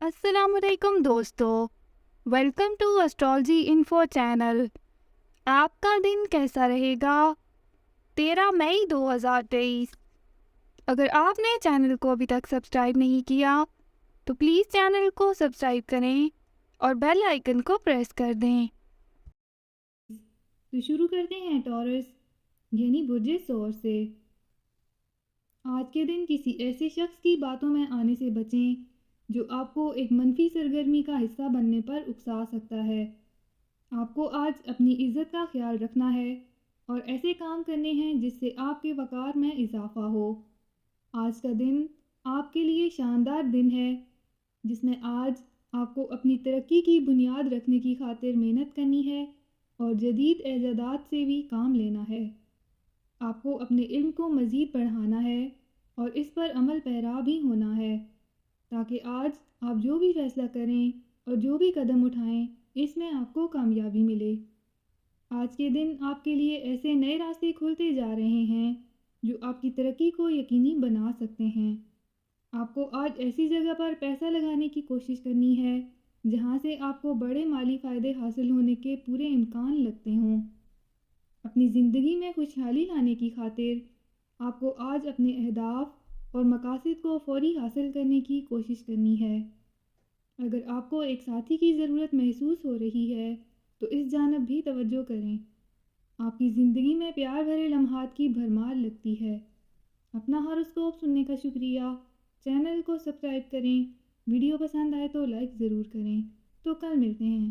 السلام علیکم دوستو، welcome to astrology info channel. آپ کا دن کیسا رہے گا؟ 13 مئی 2023۔ اگر آپ نے چینل کو ابھی تک سبسکرائب نہیں کیا تو پلیز چینل کو سبسکرائب کریں اور بیل آئیکن کو پریس کر دیں۔ تو شروع کرتے ہیں ٹورس یعنی برج ثور سے۔ آج کے دن کسی ایسے شخص کی باتوں میں آنے سے بچیں جو آپ کو ایک منفی سرگرمی کا حصہ بننے پر اکسا سکتا ہے۔ آپ کو آج اپنی عزت کا خیال رکھنا ہے اور ایسے کام کرنے ہیں جس سے آپ کے وقار میں اضافہ ہو۔ آج کا دن آپ کے لیے شاندار دن ہے جس میں آج آپ کو اپنی ترقی کی بنیاد رکھنے کی خاطر محنت کرنی ہے اور جدید ایجادات سے بھی کام لینا ہے۔ آپ کو اپنے علم کو مزید بڑھانا ہے اور اس پر عمل پیرا بھی ہونا ہے تاکہ آج آپ جو بھی فیصلہ کریں اور جو بھی قدم اٹھائیں اس میں آپ کو کامیابی ملے۔ آج کے دن آپ کے لیے ایسے نئے راستے کھلتے جا رہے ہیں جو آپ کی ترقی کو یقینی بنا سکتے ہیں۔ آپ کو آج ایسی جگہ پر پیسہ لگانے کی کوشش کرنی ہے جہاں سے آپ کو بڑے مالی فائدے حاصل ہونے کے پورے امکان لگتے ہوں۔ اپنی زندگی میں خوشحالی لانے کی خاطر آپ کو آج اپنے اہداف اور مقاصد کو فوری حاصل کرنے کی کوشش کرنی ہے۔ اگر آپ کو ایک ساتھی کی ضرورت محسوس ہو رہی ہے تو اس جانب بھی توجہ کریں۔ آپ کی زندگی میں پیار بھرے لمحات کی بھرمار لگتی ہے۔ اپنا ہاروسکوپ سننے کا شکریہ۔ چینل کو سبسکرائب کریں۔ ویڈیو پسند آئے تو لائک ضرور کریں۔ تو کل ملتے ہیں۔